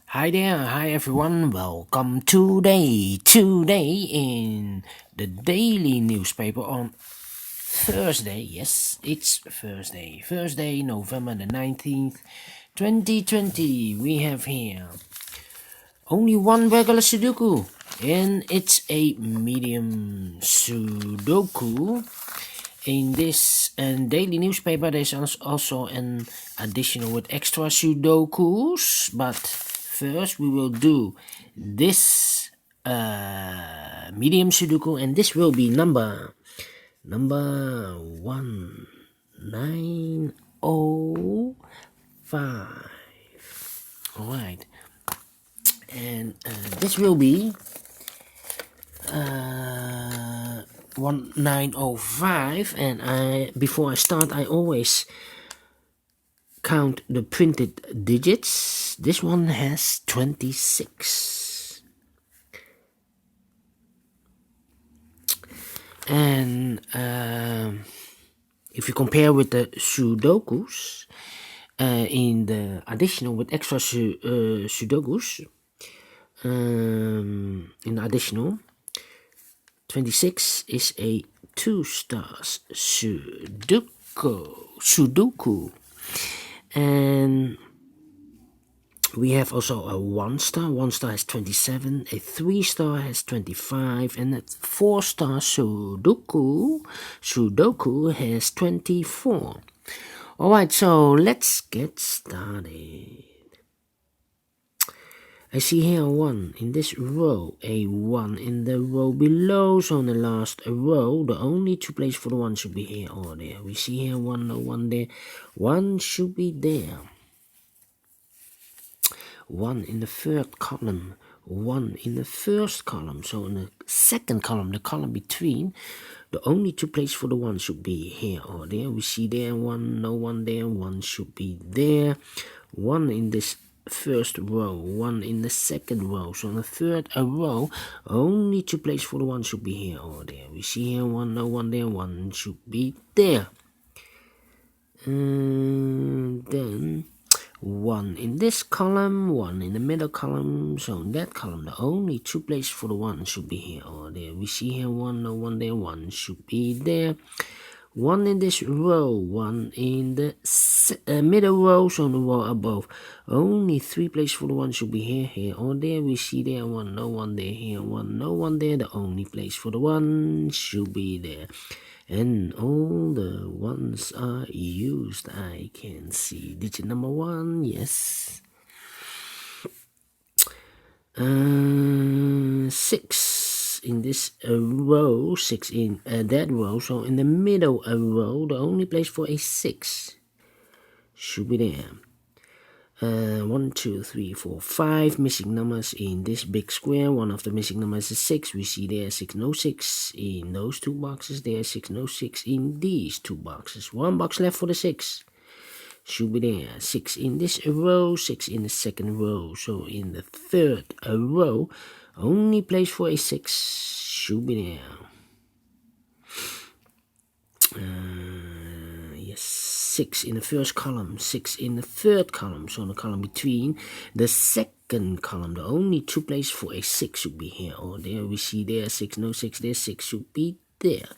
Hi there, hi everyone, welcome today in the daily newspaper on Thursday. Yes, it's Thursday, November the 19th, 2020. We have here only one regular Sudoku, and it's a medium Sudoku. In this daily newspaper, there's also an additional with extra Sudokus, but first we will do this medium Sudoku, and this will be number 1905. Alright, and this will be 1905, and before I start I always count the printed digits. This one has 26, and if you compare with the Sudokus, in the additional with extra Sudokus, in the additional 26 is a 2 stars Sudoku, and we have also a 1 star. 1 star has 27, a 3 star has 25, and a 4 star Sudoku has 24. Alright, so let's get started. I see here a 1 in this row, a 1 in the row below, so in the last row, the only 2 places for the 1 should be here or there. We see here 1, no 1 there, 1 should be there. 1 in the third column, 1 in the first column, so in the second column, the column between, the only 2 places for the 1 should be here or there. We see there 1, no 1 there, 1 should be there. 1 in this first row, 1 in the second row, so in the third row, only 2 places for the 1 should be here or there. We see here 1, no 1 there, 1 should be there. And then 1 in this column, 1 in the middle column, so in that column, the only 2 places for the 1 should be here or there. We see here 1, no 1 there, 1 should be there. 1 in this row, 1 in the middle row, so in the row above, only 3 places for the 1 should be here or there. We see there 1, no 1 there, here 1, no 1 there, the only place for the 1 should be there. And all the 1s are used. I can see digit number 1, yes. 6 in this row, 6 in that row, so in the middle row, the only place for a 6 should be there. 1, 2, 3, 4, 5 missing numbers in this big square. One of the missing numbers is 6. We see there 6, no 6 in those 2 boxes. There 6, no 6 in these 2 boxes. 1 box left for the 6. Should be there. 6 in this row, 6 in the second row. So in the third row, only place for a 6 should be there. Yes, 6 in the first column, 6 in the third column, so in the column between the second column, the only 2 places for a 6 should be here or there. We see there 6, no 6 there, 6 should be there.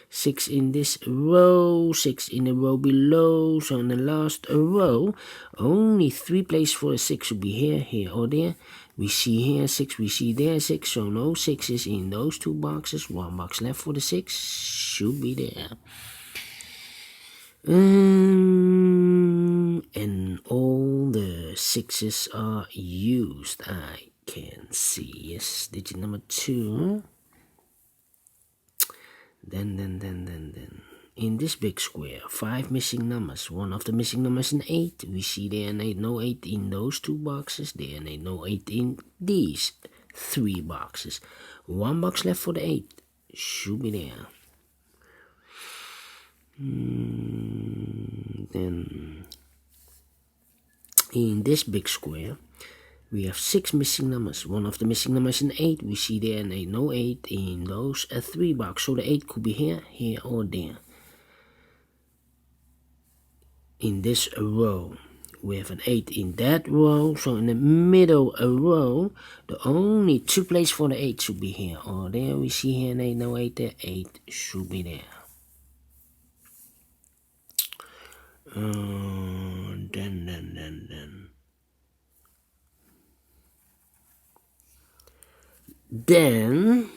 6 in this row, 6 in the row below, so in the last row, only 3 places for a 6 should be here or there. We see here 6, we see there 6, so no 6s in those 2 boxes. 1 box left for the 6 should be there. And all the 6s are used. I can see, yes, digit number 2. Then in this big square, 5 missing numbers. One of the missing numbers is 8. We see there and 8, no 8 in those 2 boxes. There and 8, no 8 in these 3 boxes. 1 box left for the 8 should be there. Then in this big square, we have 6 missing numbers. One of the missing numbers is 8. We see there and 8, no 8 in those 3 boxes. So the 8 could be here or there. In this row, we have an 8 in that row. So in the middle row, the only 2 places for the 8 should be here. Or there we see here an 8, no 8 there. 8 should be there. Then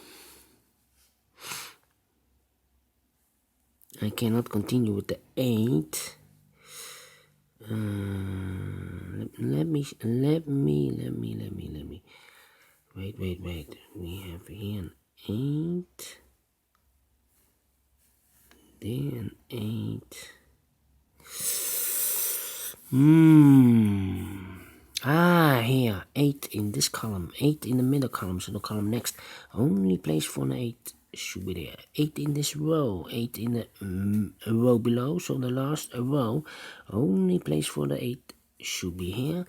I cannot continue with the 8. Let me. Wait. We have here an 8. Then 8. Here 8 in this column, 8 in the middle column. So the column next, only place for an 8 should be there. 8 in this row, 8 in the row below. So the last row, only place for the 8 should be here.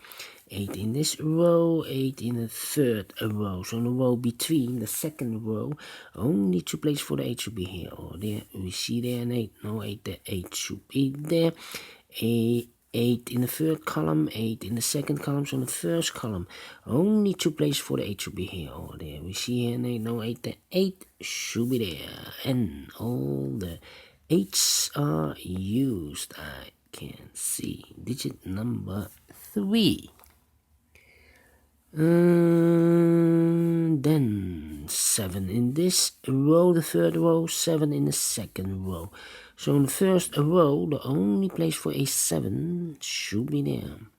8 in this row, 8 in the third row. So the row between the second row, only 2 places for the 8 should be here. Or there, we see there an 8. No 8 there, 8 should be there. 8 in the third column, 8 in the second column. So in the first column, only 2 places for the 8 should be here. Or there, we see here an 8. No 8 there, 8 should be there. And all the 8s are used. I can see digit number 3. Then 7 in this row, the third row, 7 in the second row. So in the first row, the only place for a 7 should be there.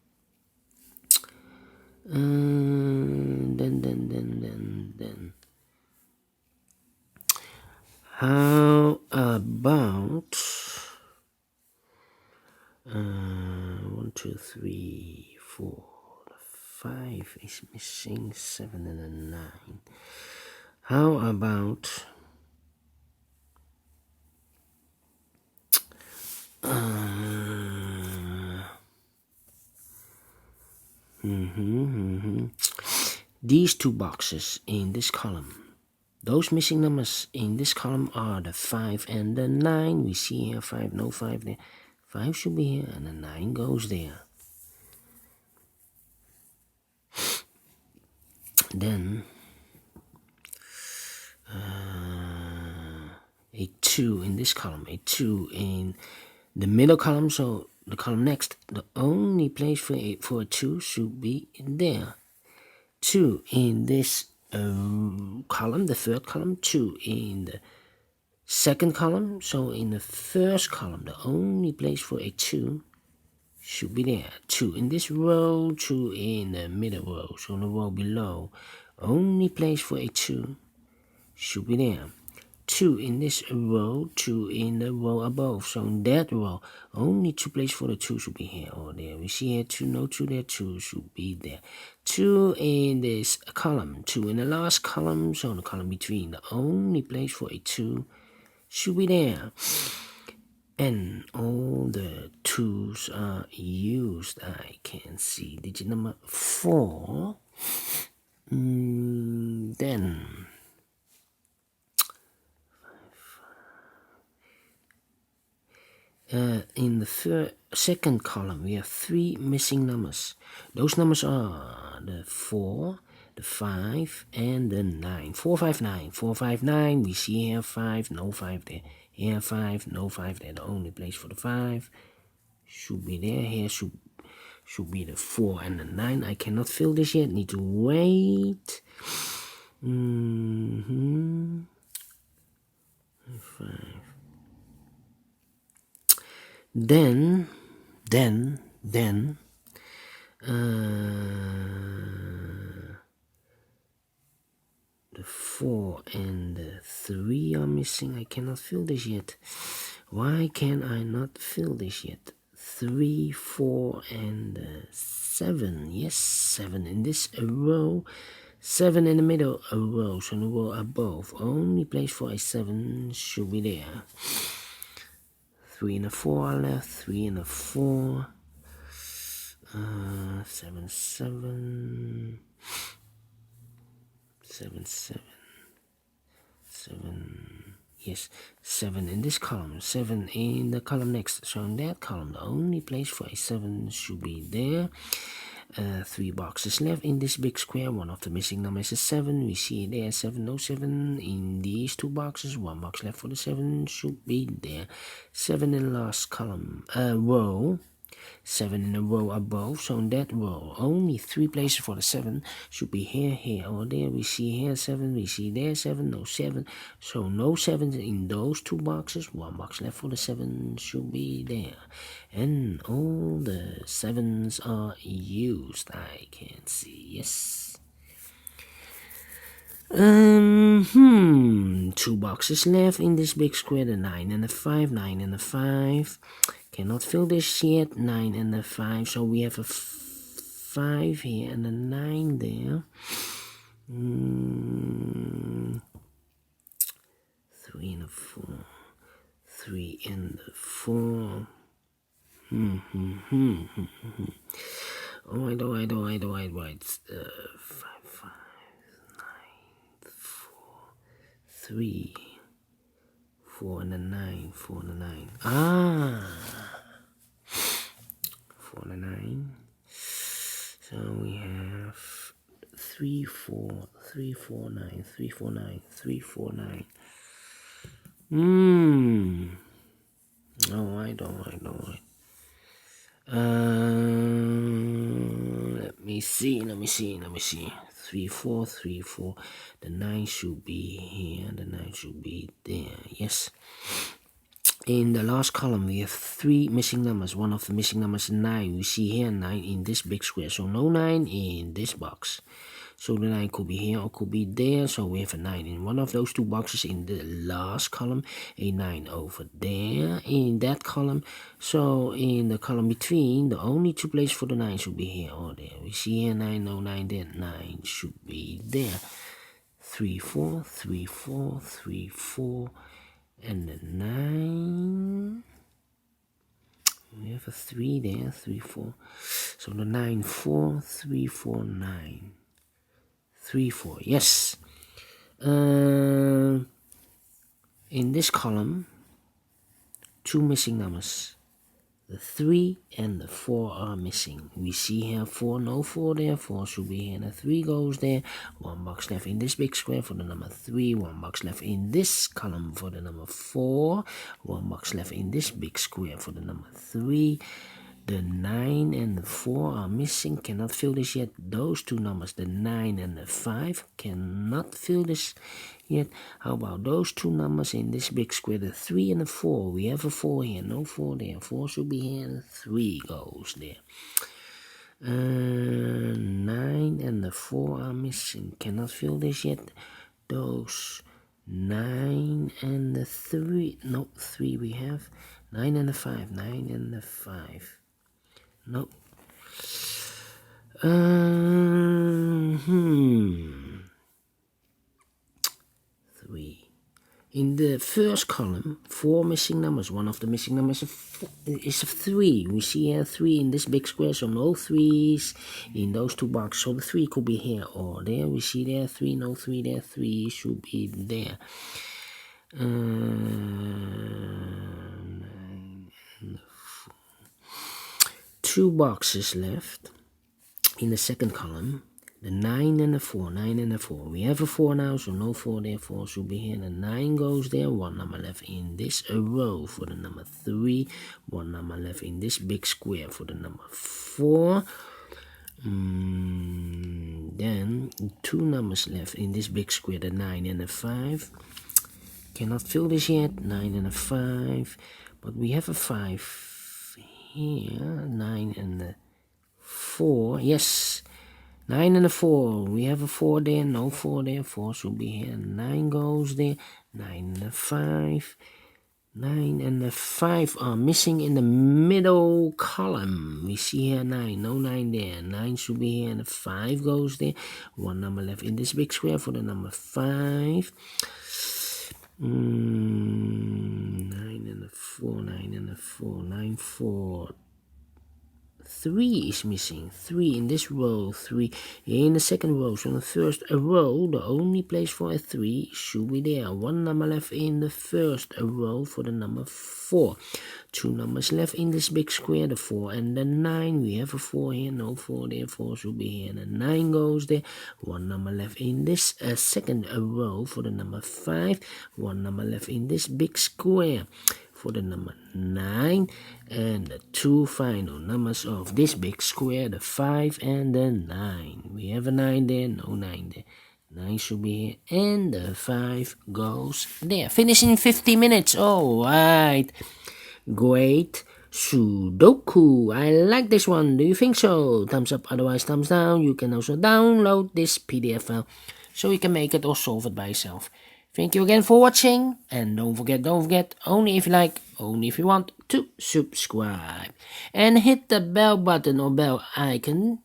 Then. How about 1, 2, 3, 4. 5 is missing, 7 and a 9. How about 'These 2 boxes in this column. Those missing numbers in this column are the 5 and the 9. We see here 5, no 5 there. 5 should be here and the 9 goes there. Then a 2 in this column, a 2 in the middle column. So the column next, the only place for a 2 should be in there. 2 in this column, the third column. 2 in the second column. So in the first column, the only place for a 2 should be there. 2 in this row, 2 in the middle row. So in the row below, only place for a 2 should be there. 2 in this row, 2 in the row above. So in that row, only 2 places for the 2 should be here or there. We see here 2, no 2 there, 2 should be there. 2 in this column, 2 in the last column. So in the column between, the only place for a 2 should be there. And all the 2s are used. I can see digit number 4. Then in the second column, we have 3 missing numbers. Those numbers are the 4, the 5, and the 9. 4, 5, 9. 4, 5, 9. We see here 5, no 5 there. Here 5, no 5 there. The only place for the 5 should be there. Here should be the 4 and the 9. I cannot fill this yet. Need to wait. 5. Then the 4 and the 3 are missing. I cannot fill this yet. Why can I not fill this yet? 3, 4, and 7. Yes, 7 in this row. 7 in the middle row. So in the row above, only place for a 7 should be there. 3 and a 4 are left. 3 and a 4. 7, 7. 7, 7. 7. Yes, 7 in this column, 7 in the column next. So in that column, the only place for a 7 should be there. 3 boxes left in this big square. One of the missing numbers is 7. We see there 7, no 7 in these 2 boxes. 1 box left for the 7 should be there. 7 in the last column, row. 7 in a row above. So in that row, only 3 places for the 7 should be here, here, or there. We see here 7, we see there 7, no 7. So no 7 in those 2 boxes. 1 box left for the 7 should be there. And all the 7s are used, I can see. Yes. 2 boxes left in this big square. The 9 and the 5, 9 and the 5. Cannot fill this yet. 9 and the 5. So we have a 5 here and a 9 there. 3 and a 4. 3 and the 4. Alright. 5, 5, 9, 4, 3, 4 and a 9, 4 and a 9. 4 and a 9. So we have 3, 4, 3, 4, 9, 3, 4, 9, 3, 4, 9. Alright. Let me see. 3, 4, 3, 4. The 9 should be here. The 9 should be there. Yes. In the last column, we have 3 missing numbers. One of the missing numbers is 9. We see here 9 in this big square. So no 9 in this box. So the 9 could be here or could be there. So we have a 9 in one of those 2 boxes in the last column. A 9 over there in that column. So in the column between, the only 2 places for the 9 should be here or there. We see here 9, no 9 there. 9 should be there. 3, 4, 3, 4, 3, 4. And the 9. We have a 3 there. 3, 4. So the 9, 4, 3, 4, 9. 3, 4, yes. In this column, 2 missing numbers. The 3 and the 4 are missing. We see here 4, no 4 there. 4 should be here and the 3 goes there. 1 box left in this big square for the number 3. 1 box left in this column for the number 4. 1 box left in this big square for the number 3. The 9 and the 4 are missing, cannot fill this yet. Those 2 numbers, the 9 and the 5, cannot fill this yet. How about those 2 numbers in this big square, the 3 and the 4? We have a 4 here, no 4 there. 4 should be here and 3 goes there. 9 and the 4 are missing, cannot fill this yet. Those 9 and the 3, no, 3 we have. 9 and the 5, 9 and the 5. No. 3. In the first column, 4 missing numbers. One of the missing numbers is a 3. We see here 3 in this big square, so no 3s in those 2 boxes. So the 3 could be here or there. We see there 3, no 3 there. 3 should be there. 2 boxes left in the second column. The 9 and the 4, 9 and the 4. We have a 4 now, so no 4 there. 4 should be here. The 9 goes there. 1 number left in this row for the number 3. 1 number left in this big square for the number 4. Then 2 numbers left in this big square, the 9 and the 5. Cannot fill this yet. 9 and a 5. But we have a 5 here. 9 and the 4. Yes. 9 and a 4. We have a 4 there. No 4 there. 4 should be here. 9 goes there. 9 and a 5. 9 and the 5 are missing in the middle column. We see here 9. No 9 there. 9 should be here and the 5 goes there. 1 number left in this big square for the number 5. 9 and the 4. 9 and the 4. 9, 4, 3 is missing. 3 in this row, 3 in the second row. So in the first row, the only place for a 3 should be there. 1 number left in the first row for the number 4. 2 numbers left in this big square, the 4 and the 9. We have a 4 here, no 4 there, 4 should be here, and the 9 goes there. 1 number left in this second row for the number 5. 1 number left in this big square for the number 9, and the 2 final numbers of this big square, the 5 and the 9. We have a 9 there, no 9 there. 9 should be here, and the 5 goes there. Finish in 50 minutes. Alright. Great Sudoku. I like this one. Do you think so? Thumbs up, otherwise thumbs down. You can also download this PDF file so you can make it or solve it by yourself. Thank you again for watching, and don't forget, only if you like, only if you want to subscribe. And hit the bell button or bell icon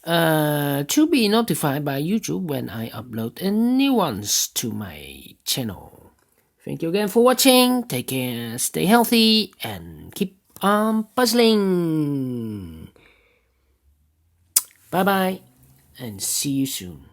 to be notified by YouTube when I upload new ones to my channel. Thank you again for watching, take care, stay healthy, and keep on puzzling. Bye bye, and see you soon.